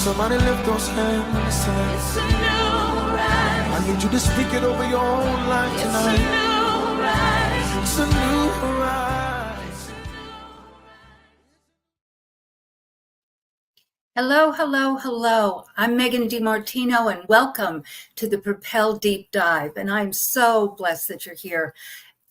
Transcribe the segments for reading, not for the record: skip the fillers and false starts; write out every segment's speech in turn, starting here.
Somebody lift those hands. It's a new rise. I need you to speak it over your own life tonight. It's a new rise. It's a new rise. Hello, hello, hello. I'm Megan DiMartino, and welcome to the Propel Deep Dive. And I'm so blessed that you're here.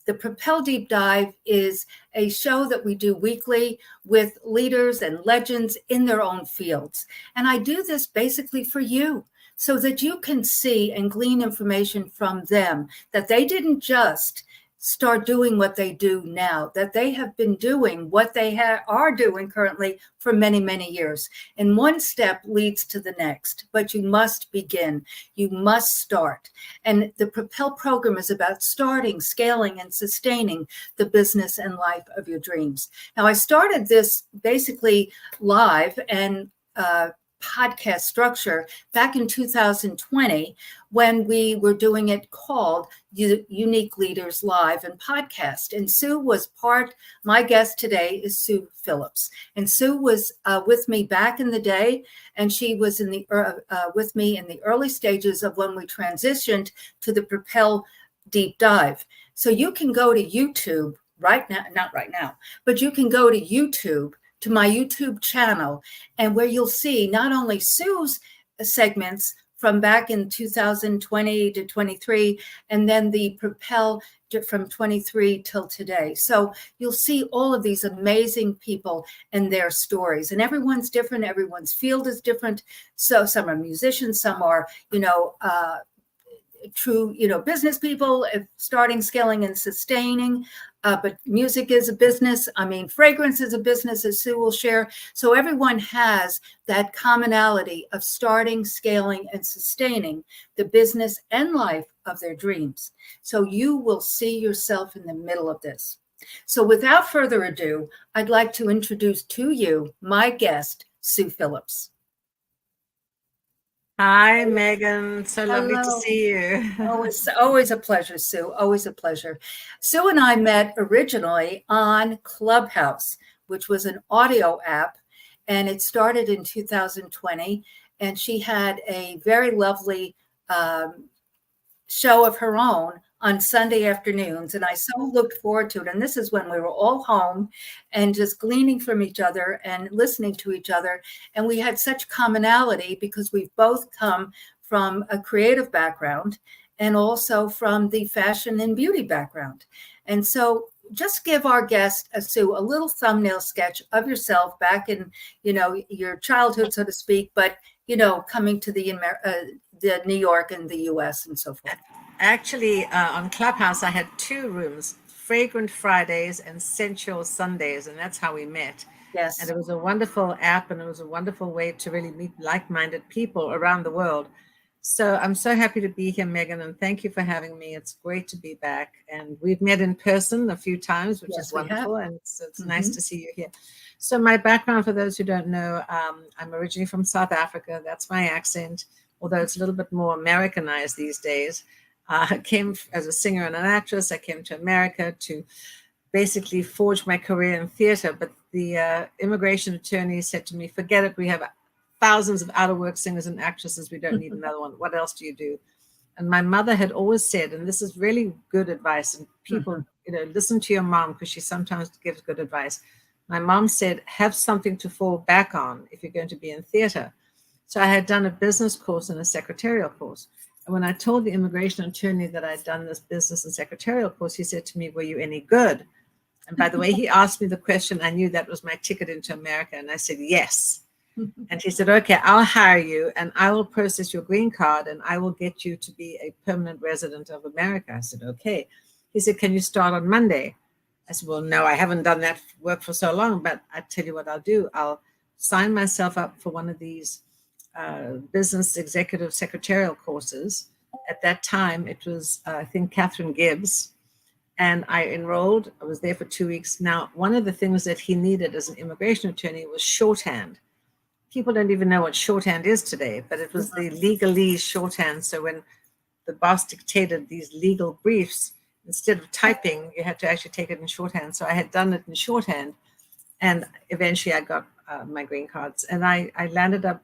The Propel Deep Dive is a show that we do weekly with leaders and legends in their own fields. And I do this basically for you so that you can see and glean information from them, that they didn't just start doing what they do now, that they have been doing what they are doing currently for many, many years. And one step leads to the next, but you must begin. You must start. And the Propel program is about starting, scaling, and sustaining the business and life of your dreams. Now, I started this basically live and podcast structure back in 2020 when we were doing it called Unique Leaders Live and Podcast. And Sue was my guest today is Sue Phillips. And Sue was with me back in the day, and she was with me in the early stages of when we transitioned to the Propel Deep Dive. So you can go to YouTube right now, not right now, but you can go to YouTube, to my YouTube channel, and where you'll see not only Sue's segments from back in 2020 to 23, and then the Propel from 23 till today. So you'll see all of these amazing people and their stories, and everyone's different. Everyone's field is different. So some are musicians, some are, true, business people, starting, scaling, and sustaining. But music is a business. I mean, fragrance is a business, as Sue will share. So everyone has that commonality of starting, scaling, and sustaining the business and life of their dreams. So you will see yourself in the middle of this. So without further ado, I'd like to introduce to you my guest, Sue Phillips. Hi, Megan. So lovely to see you. Oh, it's always a pleasure, Sue. Always a pleasure. Sue and I met originally on Clubhouse, which was an audio app, and it started in 2020. And she had a very lovely show of her own on Sunday afternoons, and I so looked forward to it. And this is when we were all home and just gleaning from each other and listening to each other. And we had such commonality because we've both come from a creative background and also from the fashion and beauty background. And so just give our guest, Sue, a little thumbnail sketch of yourself back in, your childhood, so to speak, but, coming to the New York and the US and so forth. Actually, on Clubhouse, I had two rooms, Fragrant Fridays and Sensual Sundays, and that's how we met. Yes. And it was a wonderful app, and it was a wonderful way to really meet like-minded people around the world. So I'm so happy to be here, Megan, and thank you for having me. It's great to be back. And we've met in person a few times, which is wonderful, and it's nice to see you here. So my background, for those who don't know, I'm originally from South Africa. That's my accent, although it's a little bit more Americanized these days. I came as a singer and an actress. I came to America to basically forge my career in theater. But the immigration attorney said to me, forget it. We have thousands of out-of-work singers and actresses. We don't need another one. What else do you do? And my mother had always said, and this is really good advice, and people, listen to your mom because she sometimes gives good advice. My mom said, have something to fall back on if you're going to be in theater. So I had done a business course and a secretarial course. And when I told the immigration attorney that I'd done this business and secretarial course, he said to me, were you any good? And by the way, he asked me the question, I knew that was my ticket into America. And I said, yes. And he said, okay, I'll hire you and I will process your green card and I will get you to be a permanent resident of America. I said, okay. He said, can you start on Monday? I said, well, no, I haven't done that work for so long, but I tell you what I'll do. I'll sign myself up for one of these business executive secretarial courses. At that time, it was, I think, Catherine Gibbs. And I enrolled. I was there for 2 weeks. Now, one of the things that he needed as an immigration attorney was shorthand. People don't even know what shorthand is today, but it was the legalese shorthand. So when the boss dictated these legal briefs, instead of typing, you had to actually take it in shorthand. So I had done it in shorthand. And eventually I got my green cards. And I landed up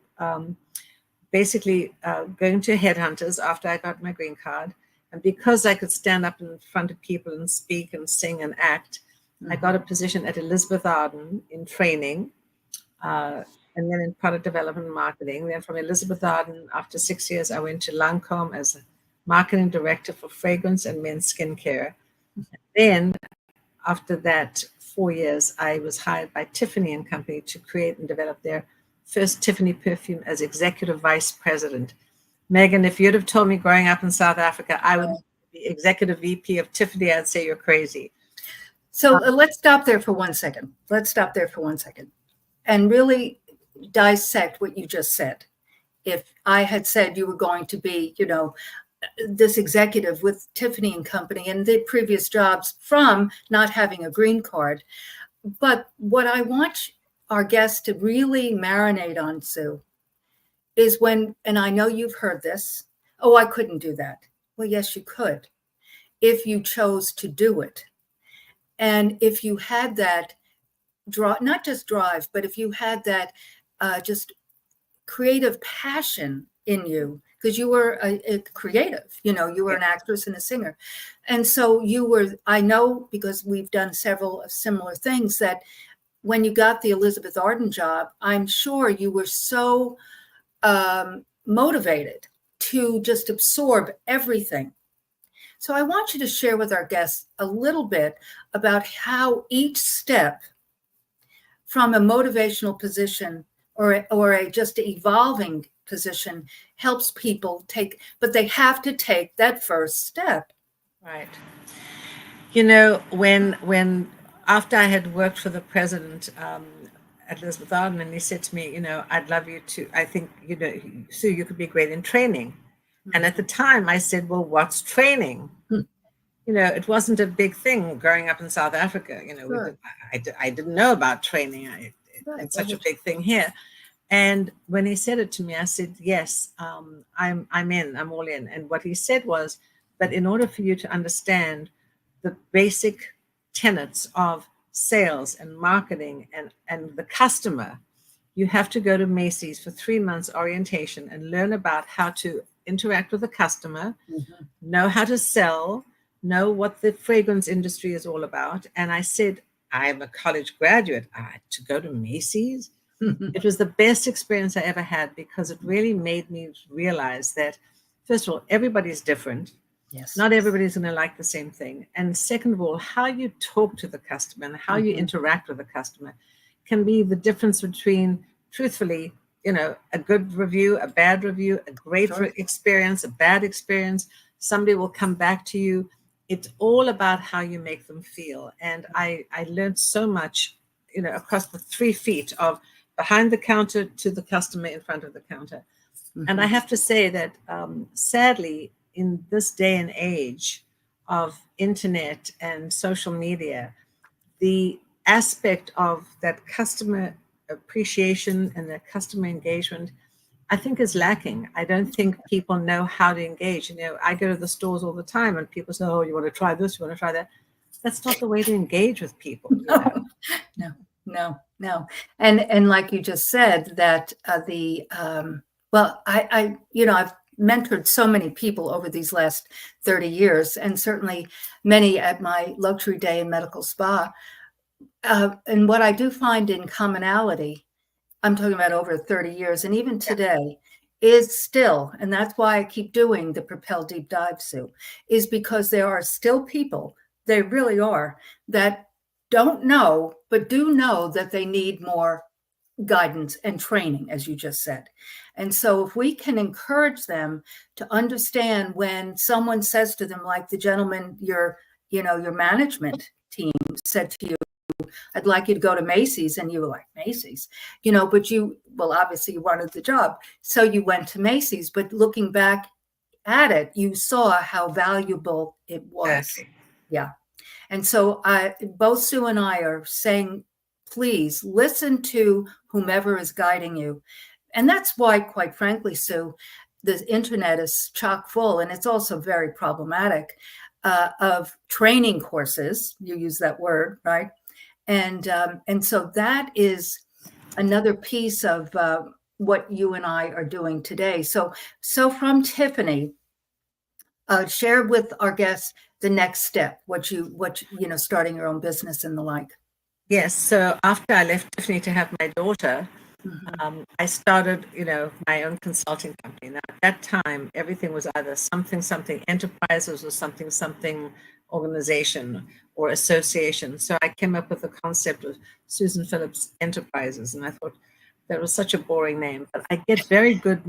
basically going to headhunters after I got my green card. And because I could stand up in front of people and speak and sing and act, I got a position at Elizabeth Arden in training, and then in product development and marketing. Then from Elizabeth Arden, after 6 years, I went to Lancome as a marketing director for fragrance and men's skincare. Then after that 4 years, I was hired by Tiffany and Company to create and develop their first Tiffany perfume as executive vice president. Megan, if you'd have told me growing up in South Africa, I would be executive VP of Tiffany, I'd say you're crazy. So let's stop there for 1 second. Let's stop there for 1 second and really dissect what you just said. If I had said you were going to be, this executive with Tiffany and Company and the previous jobs from not having a green card. But what I want our guests to really marinate on, Sue, is when, and I know you've heard this, oh, I couldn't do that. Well, yes, you could, if you chose to do it. And if you had that not just drive, but if you had that just creative passion in you, because you were a creative, you were an actress and a singer. And so you were, I know, because we've done several similar things, that when you got the Elizabeth Arden job, I'm sure you were so motivated to just absorb everything. So I want you to share with our guests a little bit about how each step from a motivational position or a just evolving position helps people take, but they have to take that first step. Right. When after I had worked for the president at Elizabeth Arden, and he said to me, I'd love you to, I think, Sue, you could be great in training. Mm-hmm. And at the time I said, well, what's training? It wasn't a big thing growing up in South Africa. Sure. I didn't know about training. It's such a big thing here. And when he said it to me, I said, yes, I'm in, I'm all in. And what he said was that in order for you to understand the basic tenets of sales and marketing and the customer, you have to go to Macy's for 3 months orientation and learn about how to interact with the customer, know how to sell, know what the fragrance industry is all about. And I said, I'm a college graduate. To go to Macy's? It was the best experience I ever had, because it really made me realize that, first of all, everybody's different. Yes. Not everybody's going to like the same thing. And second of all, how you talk to the customer and how you interact with the customer can be the difference between, truthfully, a good review, a bad review, a great experience, a bad experience. Somebody will come back to you. It's all about how you make them feel. And I learned so much, across the 3 feet of behind the counter to the customer in front of the counter. And I have to say that, sadly, in this day and age of internet and social media, the aspect of that customer appreciation and that customer engagement, I think, is lacking. I don't think people know how to engage. I go to the stores all the time and people say, oh, you want to try this, you want to try that. That's not the way to engage with people. No. And like you just said, that I've mentored so many people over these last 30 years, and certainly many at my luxury day and medical spa. And what I do find in commonality, I'm talking about over 30 years, and even today, is still, and that's why I keep doing the Propel Deep Dive, Sue, is because there are still people, they really are, that don't know, but do know that they need more guidance and training, as you just said. And so if we can encourage them to understand when someone says to them, like the gentleman, your management team said to you, I'd like you to go to Macy's, and you were like, Macy's, but obviously you wanted the job. So you went to Macy's, but looking back at it, you saw how valuable it was. Exactly. Yeah. And so both Sue and I are saying, please listen to whomever is guiding you. And that's why, quite frankly, Sue, the internet is chock full, and it's also very problematic, of training courses. You use that word, right? And so that is another piece of, what you and I are doing today. So from Tiffany, share with our guests the next step, what you know, starting your own business and the like. Yes. So after I left Tiffany to have my daughter, I started, my own consulting company. Now, at that time, everything was either something enterprises or something organization or association. So I came up with the concept of Susan Phillips Enterprises, and I thought that was such a boring name. But I get very good,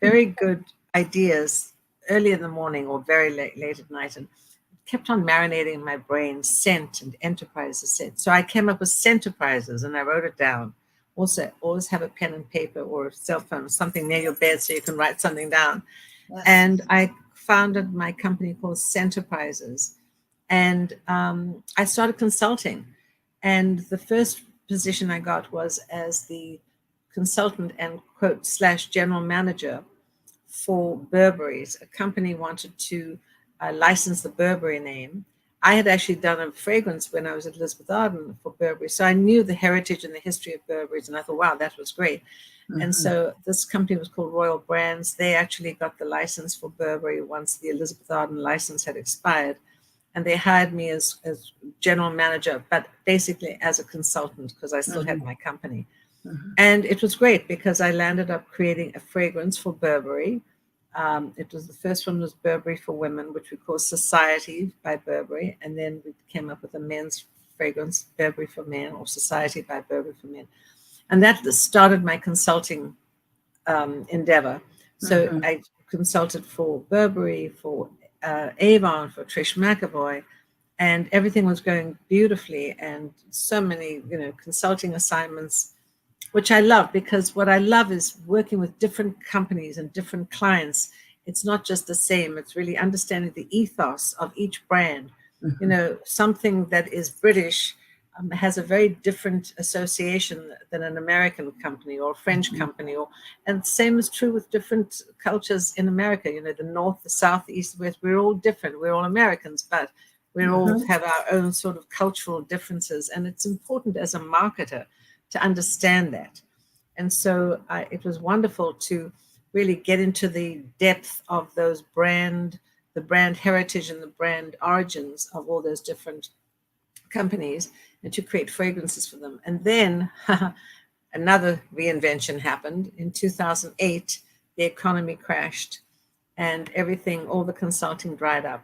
very good ideas early in the morning or very late at night, and kept on marinating in my brain, scent and enterprises scent. So I came up with Centerprises, and I wrote it down. Also, always have a pen and paper or a cell phone, something near your bed so you can write something down. Yes. And I founded my company called Centerprises. And I started consulting. And the first position I got was as the consultant and quote / general manager for Burberry's. A company wanted to license the Burberry name. I had actually done a fragrance when I was at Elizabeth Arden for Burberry. So I knew the heritage and the history of Burberry's, and I thought, wow, that was great. And so this company was called Royal Brands. They actually got the license for Burberry once the Elizabeth Arden license had expired. And they hired me as general manager, but basically as a consultant because I still had my company. And it was great because I landed up creating a fragrance for Burberry. It was the first one was Burberry for Women, which we call Society by Burberry. And then we came up with a men's fragrance, Burberry for Men, or Society by Burberry for Men. And that started my consulting endeavor. So I consulted for Burberry, for Avon, for Trish McAvoy, and everything was going beautifully. And so many, consulting assignments, which I love, because what I love is working with different companies and different clients. It's not just the same. It's really understanding the ethos of each brand. Something that is British has a very different association than an American company or a French company. And the same is true with different cultures in America. The North, the South, the East, the West, we're all different. We're all Americans, but we all have our own sort of cultural differences. And it's important as a marketer to understand that. And so it was wonderful to really get into the depth of the brand heritage and the brand origins of all those different companies and to create fragrances for them. And then another reinvention happened. In 2008, the economy crashed and all the consulting dried up.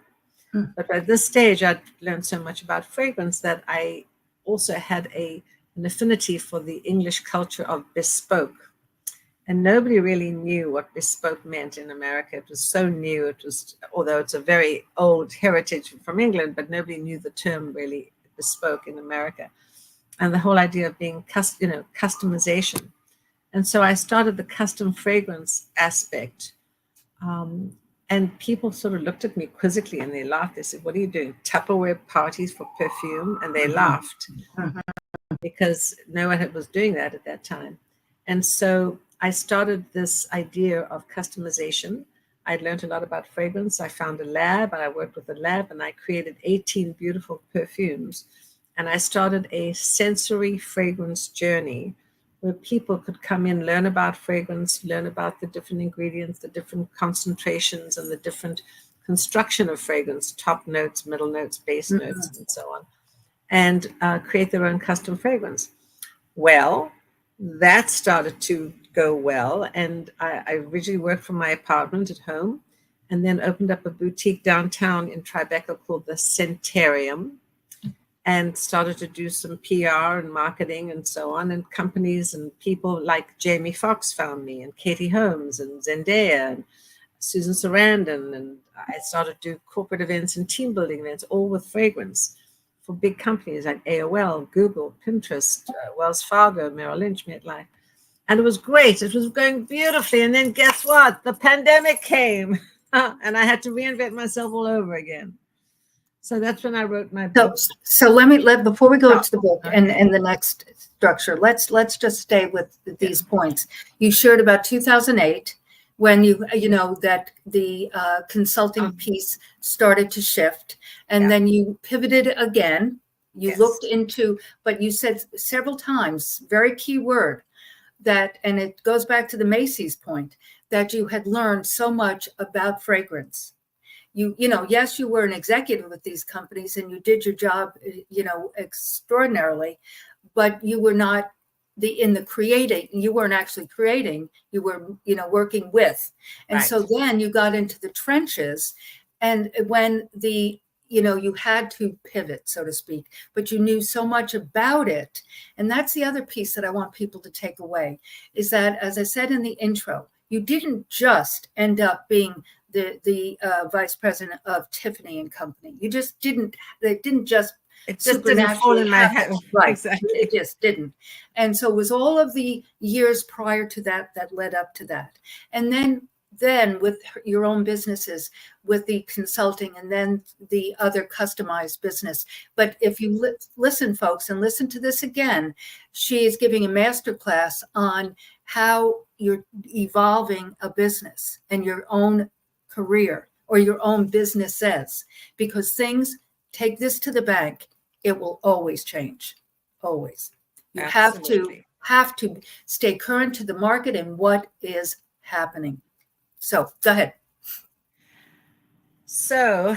But by this stage, I'd learned so much about fragrance that I also had an affinity for the English culture of bespoke. And nobody really knew what bespoke meant in America. It was so new. Although it's a very old heritage from England, but nobody knew the term really bespoke in America. And the whole idea of being customization. And so I started the custom fragrance aspect. And people sort of looked at me quizzically and they laughed. They said, "What are you doing? Tupperware parties for perfume?" And they laughed. Because no one was doing that at that time. And so I started this idea of customization. I'd learned a lot about fragrance. I found a lab and I worked with a lab and I created 18 beautiful perfumes. And I started a sensory fragrance journey where people could come in, learn about fragrance, learn about the different ingredients, the different concentrations and the different construction of fragrance, top notes, middle notes, base notes, and so on. And create their own custom fragrance. Well, that started to go well. And I originally worked from my apartment at home and then opened up a boutique downtown in Tribeca called the Centarium and started to do some PR and marketing and so on. And companies and people like Jamie Foxx found me and Katie Holmes and Zendaya and Susan Sarandon. And I started to do corporate events and team building events, all with fragrance, for big companies like AOL, Google, Pinterest, Wells Fargo, Merrill Lynch, MetLife. And it was great. It was going beautifully. And then guess what? The pandemic came and I had to reinvent myself all over again. So that's when I wrote my book. So before we go to the book and the next structure, let's just stay with these points. You shared about 2008 when that the consulting piece started to shift. And then you pivoted again. You looked into, but you said several times, very key word, that, and it goes back to the Macy's point, that you had learned so much about fragrance. You know, yes, you were an executive with these companies and you did your job, you know, extraordinarily, but you were not in the creating, you weren't actually creating, you were, you know, working with. And Right. so then you got into the trenches, and when you know, you had to pivot, so to speak, but you knew so much about it. And that's the other piece that I want people to take away, is that, as I said in the intro, you didn't just end up being the vice president of Tiffany and Company. You just didn't, it didn't just It just didn't fall in my head. Right. Exactly. It just didn't. And so it was all of the years prior to that that led up to that. And then with your own businesses, with the consulting, and then the other customized business. But if you listen, folks, and listen to this again, she is giving a masterclass on how you're evolving a business and your own career or your own businesses, because things, take this to the bank, it will always change. Always. You Absolutely. have to stay current to the market and what is happening. So go ahead. So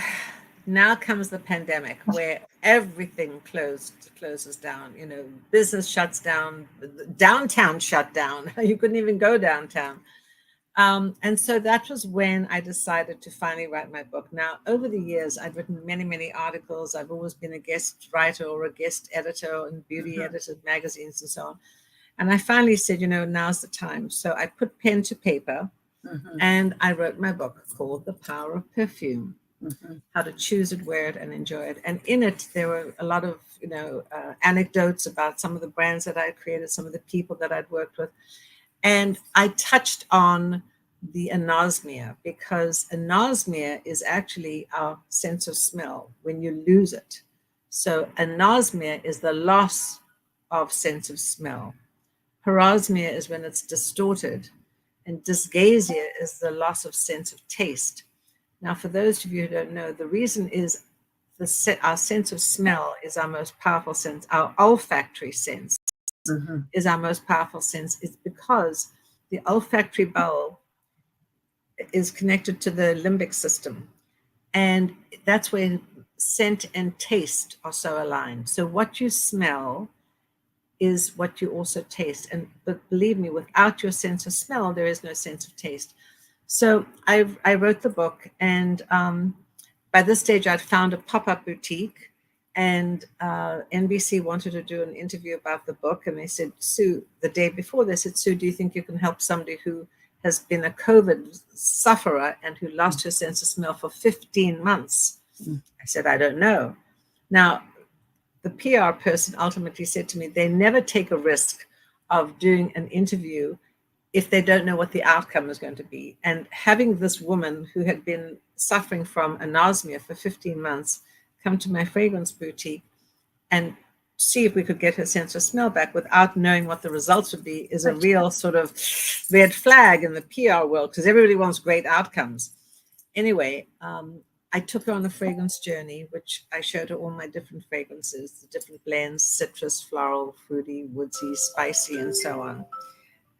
now comes the pandemic, where everything closes down. You know, business shuts down, downtown shut down. You couldn't even go downtown. And so that was when I decided to finally write my book. Now, over the years, I've written many, many articles. I've always been a guest writer or a guest editor in beauty edited magazines and so on. And I finally said, you know, now's the time. So I put pen to paper and I wrote my book called The Power of Perfume, How to Choose It, Wear It, and Enjoy It. And in it, there were a lot of, you know, anecdotes about some of the brands that I created, some of the people that I'd worked with. And I touched on the anosmia, because anosmia is actually our sense of smell when you lose it. So anosmia is the loss of sense of smell. Parosmia is when it's distorted. And dysgeusia is the loss of sense of taste. Now, for those of you who don't know, the reason is our sense of smell is our most powerful sense. Our olfactory sense is our most powerful sense. It's because the olfactory bulb is connected to the limbic system. And that's where scent and taste are so aligned. So what you smell is what you also taste. But believe me, without your sense of smell, there is no sense of taste. So I wrote the book, and by this stage, I'd found a pop-up boutique, and NBC wanted to do an interview about the book. And they said, Sue, the day before, they said, Sue, do you think you can help somebody who has been a COVID sufferer and who lost her sense of smell for 15 months? I said, I don't know. Now, the PR person ultimately said to me, they never take a risk of doing an interview if they don't know what the outcome is going to be. And having this woman who had been suffering from anosmia for 15 months come to my fragrance boutique and see if we could get her sense of smell back without knowing what the results would be is a real sort of red flag in the PR world, because everybody wants great outcomes. Anyway, I took her on a fragrance journey, which I showed her all my different fragrances, the different blends, citrus, floral, fruity, woodsy, spicy, and so on.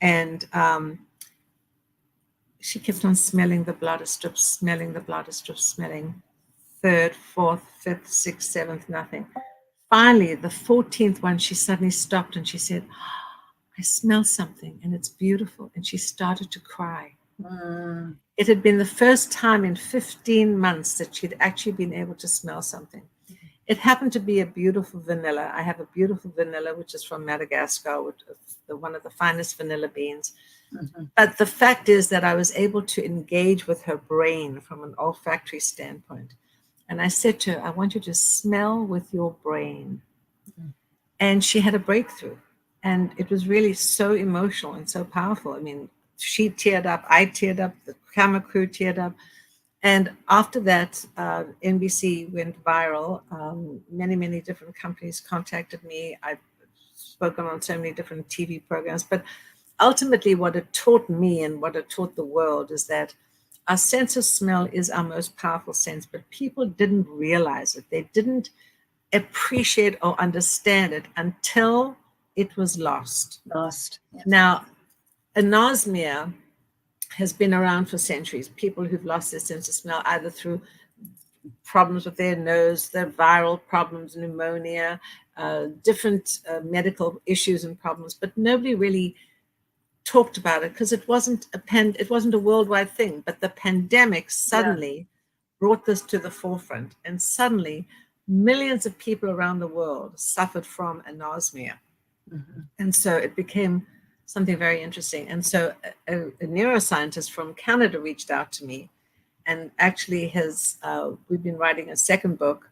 And she kept on smelling the blotter strips, smelling the blotter strips, smelling. Third, fourth, fifth, sixth, seventh, nothing. Finally, the 14th one, she suddenly stopped and she said, I smell something and it's beautiful. And she started to cry. It had been the first time in 15 months that she'd actually been able to smell something. It happened to be a beautiful vanilla. I have a beautiful vanilla, which is from Madagascar, which is one of the finest vanilla beans. But the fact is that I was able to engage with her brain from an olfactory standpoint. And I said to her, I want you to smell with your brain. And she had a breakthrough. And it was really so emotional and so powerful. I mean, she teared up, I teared up, the camera crew teared up. And after that, NBC went viral. Many, many different companies contacted me. I've spoken on so many different TV programs. But ultimately, what it taught me and what it taught the world is that our sense of smell is our most powerful sense, but people didn't realize it. They didn't appreciate or understand it until it was lost. Yes. Now, anosmia has been around for centuries. People who've lost their sense of smell either through problems with their nose, their viral problems, pneumonia, different medical issues and problems, but nobody really talked about it because it wasn't a worldwide thing. But the pandemic suddenly brought this to the forefront, and suddenly millions of people around the world suffered from anosmia. Mm-hmm. And so it became something very interesting. And so a neuroscientist from Canada reached out to me, and actually we've been writing a second book,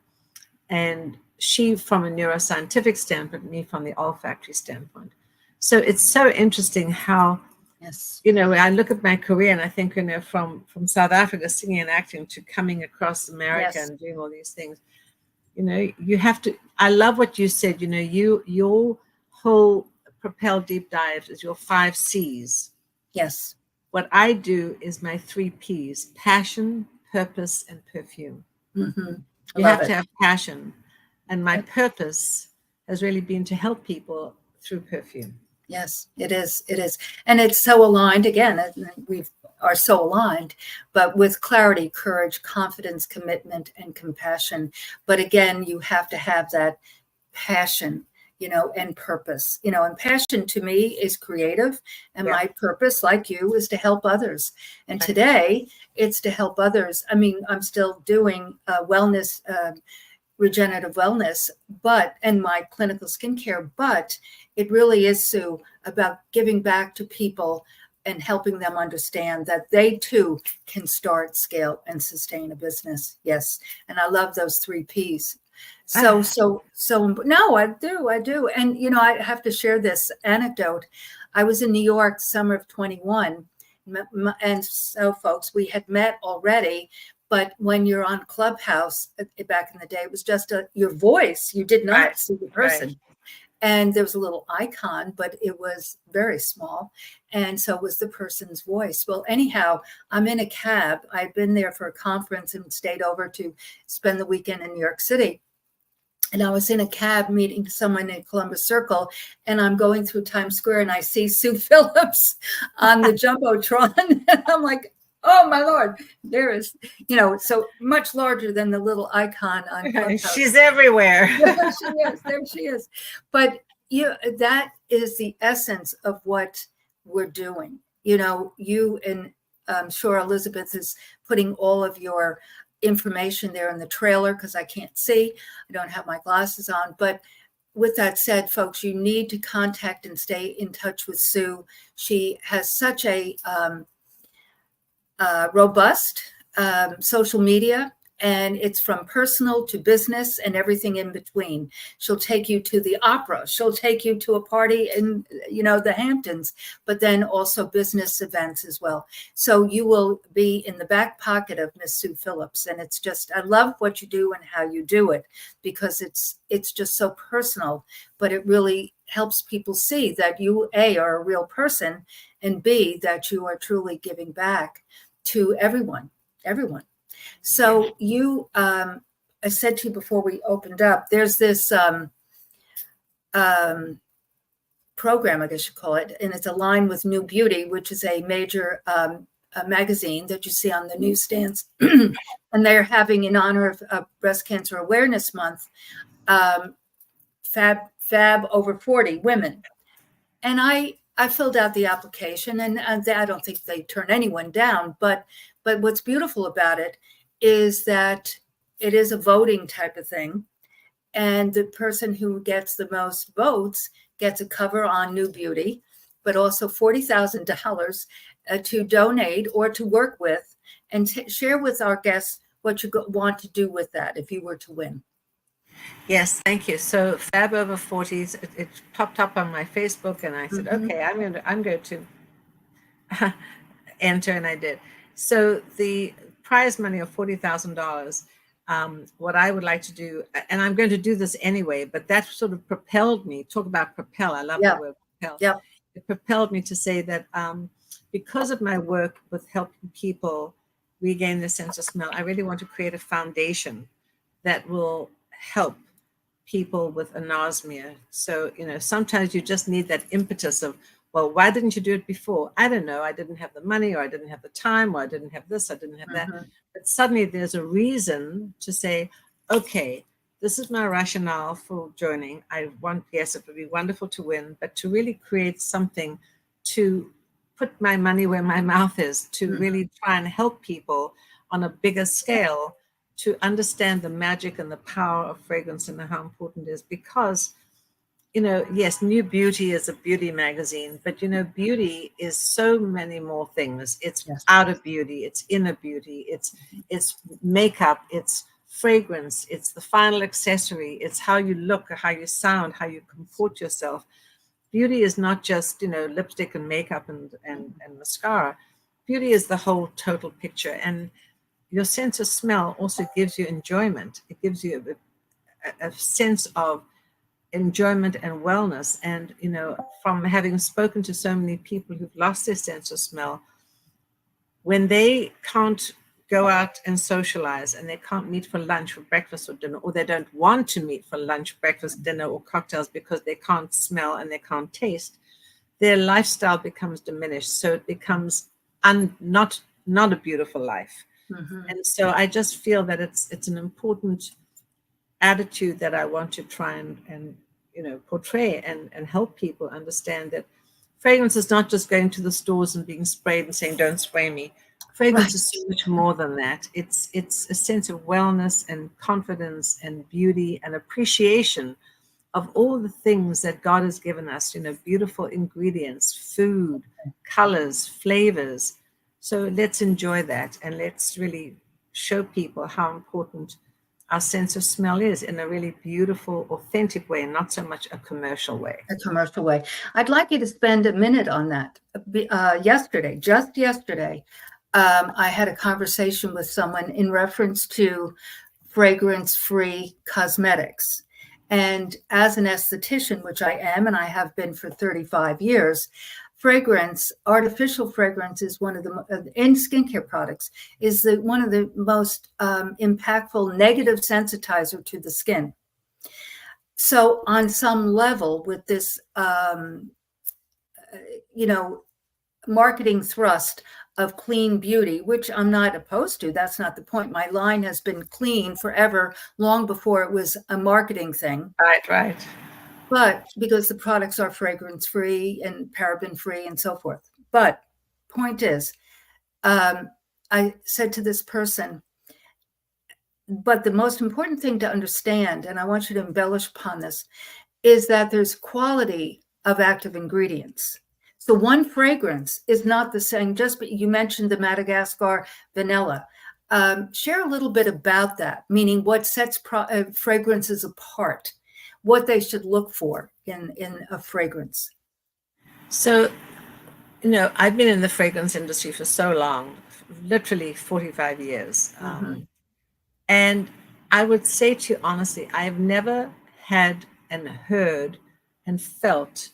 and she from a neuroscientific standpoint, me from the olfactory standpoint. So it's so interesting how, Yes. when I look at my career and I think, from South Africa, singing and acting, to coming across America and doing all these things, you have to, I love what you said, your whole Propel Deep Dive is your 5 C's. Yes. What I do is my 3 P's: passion, purpose, and perfume. Mm-hmm. You have to have passion. And my purpose has really been to help people through perfume. Yes, it is. It is. And it's so aligned. Again, we are so aligned, but with clarity, courage, confidence, commitment, and compassion. But again, you have to have that passion, and purpose, and passion to me is creative. And my purpose, like you, is to help others. And today it's to help others. I mean, I'm still doing wellness, regenerative wellness, and my clinical skincare, but it really is, Sue, about giving back to people and helping them understand that they too can start, scale, and sustain a business. Yes. And I love those 3 P's. So no, I do. And, I have to share this anecdote. I was in New York, summer of 21. And so folks, we had met already, but when you're on Clubhouse back in the day, it was just your voice. You did not see the person. Right. And there was a little icon, but it was very small. And so it was the person's voice. Well, anyhow, I'm in a cab. I'd been there for a conference and stayed over to spend the weekend in New York City. And I was in a cab meeting someone in Columbus Circle, and I'm going through Times Square, and I see Sue Phillips on the Jumbotron. And I'm like, oh, my Lord, there is, so much larger than the little icon on Clubhouse. She's everywhere. There she is. But that is the essence of what we're doing. You and I'm sure Elizabeth is putting all of your information there in the trailer because I can't see. I don't have my glasses on. But with that said, folks, you need to contact and stay in touch with Sue. She has such a robust social media, and it's from personal to business and everything in between. She'll take you to the opera. She'll take you to a party in, the Hamptons, but then also business events as well. So you will be in the back pocket of Miss Sue Phillips. And it's just, I love what you do and how you do it, because it's just so personal, but it really helps people see that you, A, are a real person, and B, that you are truly giving back to everyone. So you, I said to you before we opened up, there's this program, I guess you call it, and it's aligned with New Beauty, which is a major magazine that you see on the newsstands. And they're having, in honor of Breast Cancer Awareness Month, Fab over 40 women. And I filled out the application, and I don't think they turn anyone down, but what's beautiful about it is that it is a voting type of thing. And the person who gets the most votes gets a cover on New Beauty, but also $40,000 to donate or to work with, and share with our guests what you want to do with that if you were to win. Yes, thank you. So Fab Over 40s, it popped up on my Facebook, and I said, okay, I'm going to enter, and I did. So the prize money of $40,000, what I would like to do, and I'm going to do this anyway, but that sort of propelled me. Talk about propel. I love the word propel. Yep. It propelled me to say that because of my work with helping people regain their sense of smell, I really want to create a foundation that will help people with anosmia. So, sometimes you just need that impetus of, well, why didn't you do it before? I don't know. I didn't have the money, or I didn't have the time, or I didn't have this, I didn't have that. But suddenly there's a reason to say, okay, this is my rationale for joining. I want, yes, it would be wonderful to win, but to really create something to put my money where my mouth is, to really try and help people on a bigger scale, to understand the magic and the power of fragrance and how important it is. Because, yes, New Beauty is a beauty magazine, but beauty is so many more things. It's outer beauty, it's inner beauty, it's makeup, it's fragrance, it's the final accessory, it's how you look, how you sound, how you comport yourself. Beauty is not just lipstick and makeup and mascara. Beauty is the whole total picture. And your sense of smell also gives you enjoyment. It gives you a sense of enjoyment and wellness. And from having spoken to so many people who've lost their sense of smell, when they can't go out and socialize, and they can't meet for lunch or breakfast or dinner, or they don't want to meet for lunch, breakfast, dinner, or cocktails because they can't smell and they can't taste, their lifestyle becomes diminished. So it becomes not a beautiful life. And so I just feel that it's an important attitude that I want to try and portray and help people understand that fragrance is not just going to the stores and being sprayed and saying, don't spray me. Fragrance is so much more than that. It's a sense of wellness and confidence and beauty and appreciation of all the things that God has given us, beautiful ingredients, food, colors, flavors. So let's enjoy that, and let's really show people how important our sense of smell is in a really beautiful, authentic way, and not so much a commercial way. A commercial way. I'd like you to spend a minute on that. Just yesterday, I had a conversation with someone in reference to fragrance-free cosmetics. And as an esthetician, which I am, and I have been for 35 years, artificial fragrance is one of the, in skincare products, is one of the most impactful negative sensitizer to the skin. So on some level with this, marketing thrust of clean beauty, which I'm not opposed to. That's not the point. My line has been clean forever, long before it was a marketing thing. Right. But because the products are fragrance free and paraben free and so forth. But point is, I said to this person, but the most important thing to understand, and I want you to embellish upon this, is that there's quality of active ingredients. So one fragrance is not the same. You mentioned the Madagascar vanilla. Share a little bit about that, meaning what sets fragrances apart, what they should look for in a fragrance. So, I've been in the fragrance industry for so long, literally 45 years. And I would say to you honestly, I've never had and heard and felt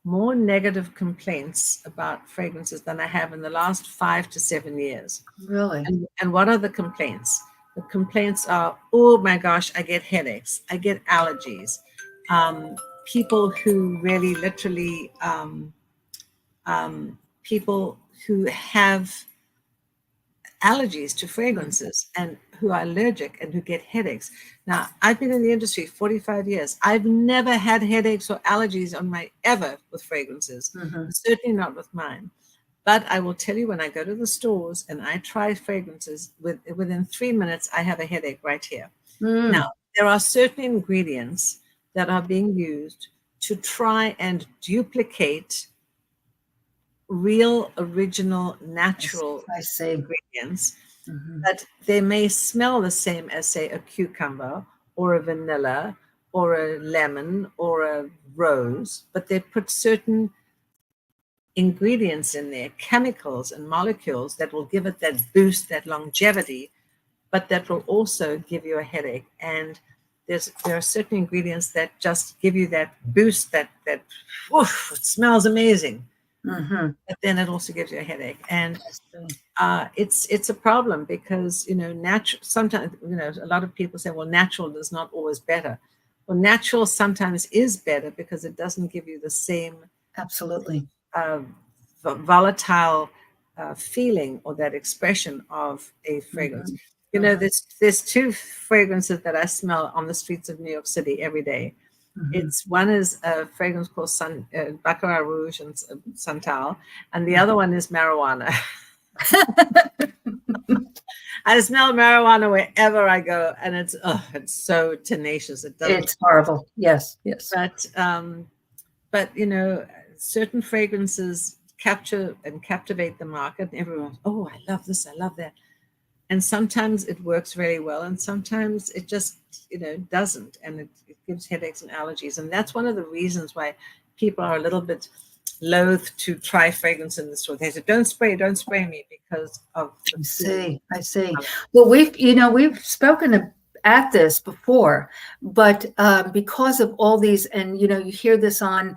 more negative complaints about fragrances than I have in the last 5 to 7 years. Really? And what are the complaints? The complaints are, oh my gosh, I get headaches, I get allergies. People who really literally, people who have allergies to fragrances and who are allergic and who get headaches. Now, I've been in the industry 45 years. I've never had headaches or allergies ever with fragrances, certainly not with mine. But I will tell you, when I go to the stores and I try fragrances, within 3 minutes, I have a headache right here. Now, there are certain ingredients that are being used to try and duplicate real, original, natural ingredients, but they may smell the same as, say, a cucumber or a vanilla or a lemon or a rose, but they put certain ingredients in there, chemicals and molecules that will give it that boost, that longevity, but that will also give you a headache. And there are certain ingredients that just give you that boost, that oof, it smells amazing. But then it also gives you a headache, and it's a problem because natural. Sometimes a lot of people say, well, natural is not always better. Well, natural sometimes is better because it doesn't give you the same uh, volatile feeling or that expression of a fragrance. Mhm. You know, there's two fragrances that I smell on the streets of New York City every day. Mhm. It's one is a fragrance called Baccarat Rouge and Santal, and the other one is marijuana. I smell marijuana wherever I go, and it's so tenacious. It doesn't. It's horrible. Yes, yes. But you know, certain fragrances capture and captivate the market. And everyone's, oh, I love this, I love that. And sometimes it works really well, and sometimes it just, you know, doesn't, and it gives headaches and allergies. And that's one of the reasons why people are a little bit loath to try fragrance in the store. They say, don't spray me because of the feeling. I see. Well, we've spoken at this before, but because of all these, and you hear this on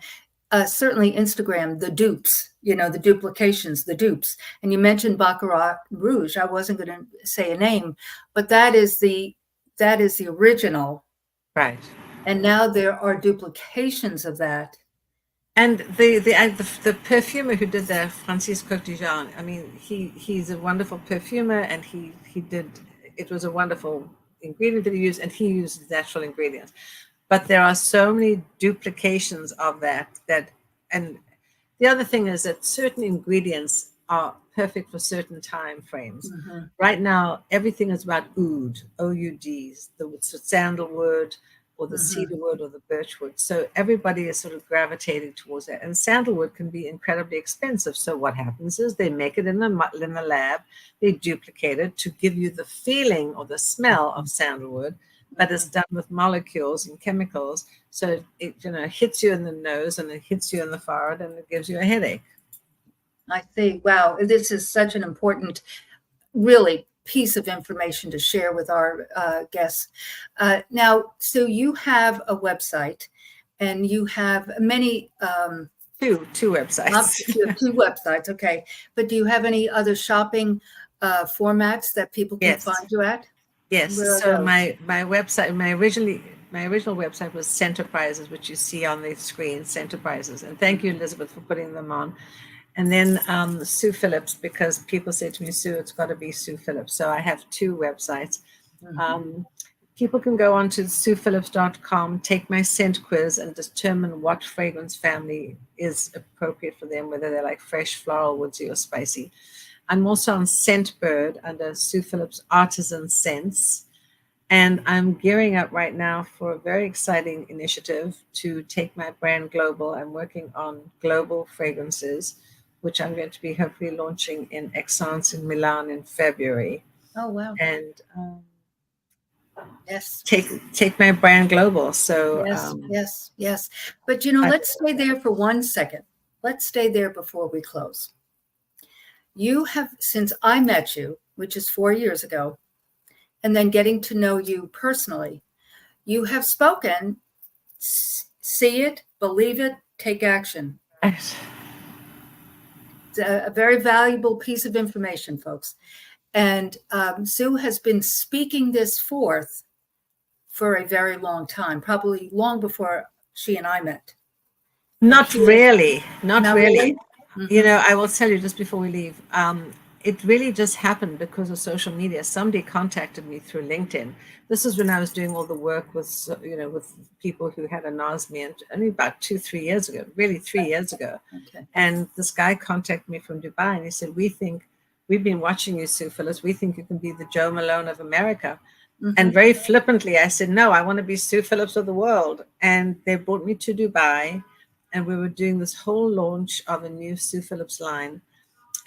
certainly Instagram, the dupes, the duplications, the dupes, and you mentioned Baccarat Rouge. I wasn't going to say a name, but that is the original, Right. and now there are duplications of that. And the perfumer who did that, Francis Coquetijan, I mean, he's a wonderful perfumer, and it was a wonderful ingredient that he used, and he used natural ingredients. But there are so many duplications of that, and the other thing is that certain ingredients are perfect for certain time frames. Mm-hmm. Right now, everything is about oud, O-U-Ds, the sandalwood, or the cedarwood or the birchwood. So everybody is sort of gravitating towards that. And sandalwood can be incredibly expensive. So what happens is they make it in the lab, they duplicate it to give you the feeling or the smell of sandalwood, but it's done with molecules and chemicals. So it hits you in the nose and it hits you in the forehead and it gives you a headache. I see. Wow, this is such an important, really, piece of information to share with our guests. Now, so you have a website, and you have many two websites. You have two websites, okay. But do you have any other shopping formats that people can find you at? Yes. So my website, my original website was Centerprises, which you see on the screen, Centerprises. And thank you, Elizabeth, for putting them on. And then Sue Phillips, because people say to me, Sue, it's got to be Sue Phillips. So I have two websites. Mm-hmm. People can go on to SuePhillips.com, take my scent quiz, and determine what fragrance family is appropriate for them, whether they're like fresh, floral, woodsy, or spicy. I'm also on Scentbird under Sue Phillips Artisan Scents. And I'm gearing up right now for a very exciting initiative to take my brand global. I'm working on global fragrances, which I'm going to be hopefully launching in Aix-en-Provence in Milan in February. Oh, wow. And yes, take my brand global. So yes. But let's stay there for 1 second. Let's stay there before we close. You have, since I met you, which is 4 years ago, and then getting to know you personally, you have spoken, see it, believe it, take action. It's a very valuable piece of information, folks. And Sue has been speaking this forth for a very long time, probably long before she and I met. Not really. Mm-hmm. I will tell you just before we leave, it really just happened because of social media. Somebody contacted me through LinkedIn. This is when I was doing all the work with people who had a anosmia, and only about 2-3 years ago, really 3 years ago. Okay. And this guy contacted me from Dubai, and he said, we've been watching you, Sue Phillips. We think you can be the Joe Malone of America. Mm-hmm. And very flippantly, I said, no, I want to be Sue Phillips of the world. And they brought me to Dubai, and we were doing this whole launch of a new Sue Phillips line.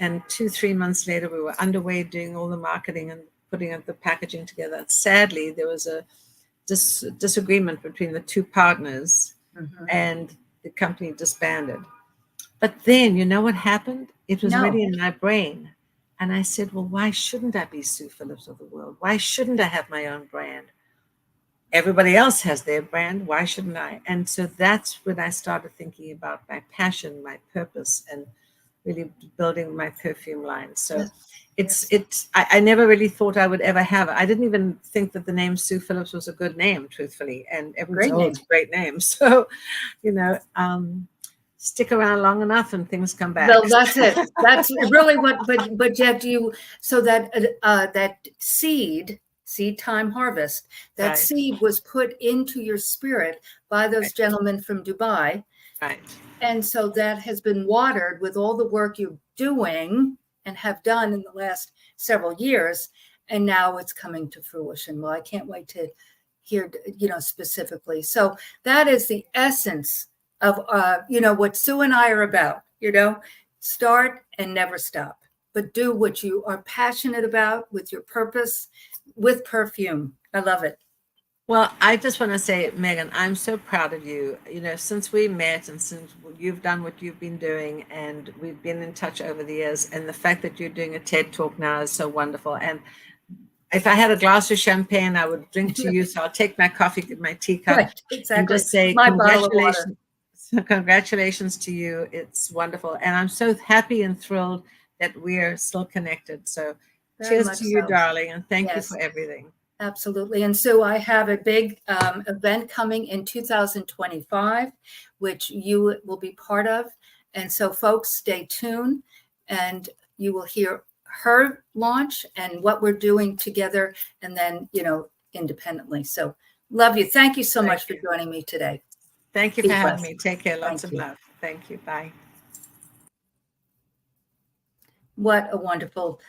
And 2-3 months later, we were underway doing all the marketing and putting up the packaging together. And sadly, there was a disagreement between the two partners, mm-hmm. and the company disbanded. But then, you know what happened? It was already in my brain. And I said, well, why shouldn't I be Sue Phillips of the world? Why shouldn't I have my own brand? Everybody else has their brand. Why shouldn't I? And so that's when I started thinking about my passion, my purpose, and really building my perfume line. So I never really thought I would ever have it. I didn't even think that the name Sue Phillips was a good name, truthfully. And everyone said, oh, it's a great name. So, stick around long enough and things come back. Well, that's it. That's really what, but yet so that that seed time harvest, that Right. seed was put into your spirit by those Right. gentlemen from Dubai. Right. And so that has been watered with all the work you're doing and have done in the last several years. And now it's coming to fruition. Well, I can't wait to hear, specifically. So that is the essence of, what Sue and I are about, start and never stop, but do what you are passionate about with your purpose, with perfume. I love it. Well, I just want to say, Megan, I'm so proud of you. Since we met and since you've done what you've been doing, and we've been in touch over the years, and the fact that you're doing a TED Talk now is so wonderful. And if I had a glass of champagne, I would drink to you. So I'll take my coffee, get my teacup, Right, exactly. and just say My bottle of water. congratulations to you. It's wonderful. And I'm so happy and thrilled that we're still connected. So Very cheers much to you, so. darling. And thank you Yes. for everything. Absolutely. And so I have a big event coming in 2025, which you will be part of. And so folks, stay tuned and you will hear her launch and what we're doing together and then, independently. So love you. Thank you so much for joining me today. Thank you Be for having blessed. me. Take care. Lots Thank of you. love. Thank you. Bye. What a wonderful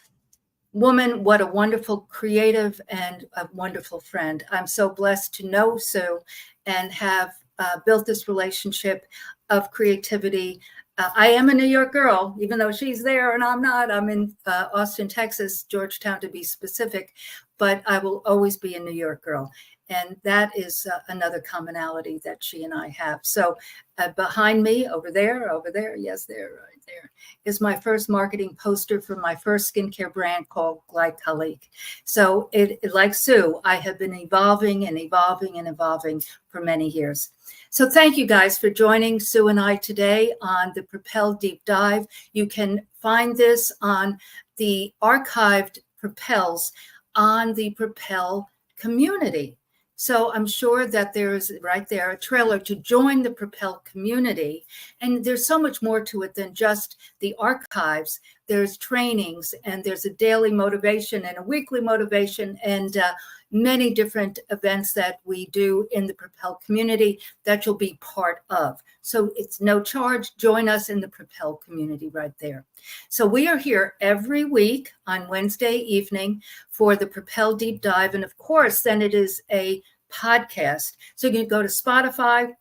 woman, what a wonderful creative and a wonderful friend. I'm so blessed to know Sue and have built this relationship of creativity. I am a New York girl, even though she's there and I'm not. I'm in Austin, Texas, Georgetown to be specific, but I will always be a New York girl. And that is another commonality that she and I have. So behind me, over there, yes, there, right there, is my first marketing poster for my first skincare brand called Glycolic. So like Sue, I have been evolving and evolving and evolving for many years. So thank you guys for joining Sue and I today on the Propel Deep Dive. You can find this on the archived Propels on the Propel community. So I'm sure that there's right there a trailer to join the Propel community. And there's so much more to it than just the archives. There's trainings and there's a daily motivation and a weekly motivation and many different events that we do in the Propel community that you'll be part of. So it's no charge. Join us in the Propel community right there. So we are here every week on Wednesday evening for the Propel Deep Dive. And of course, then it is a podcast. So you can go to Spotify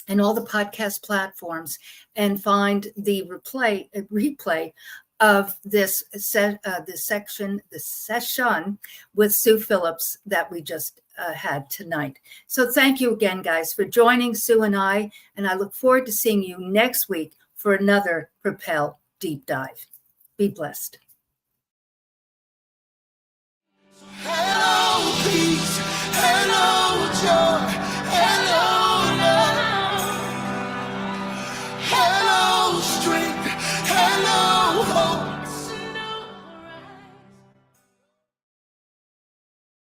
and all the podcast platforms and find the replay of this session with Sue Phillips that we just had tonight. So thank you again, guys, for joining Sue and I look forward to seeing you next week for another Propel Deep Dive. Be blessed. Hello, peace. Hello, joy.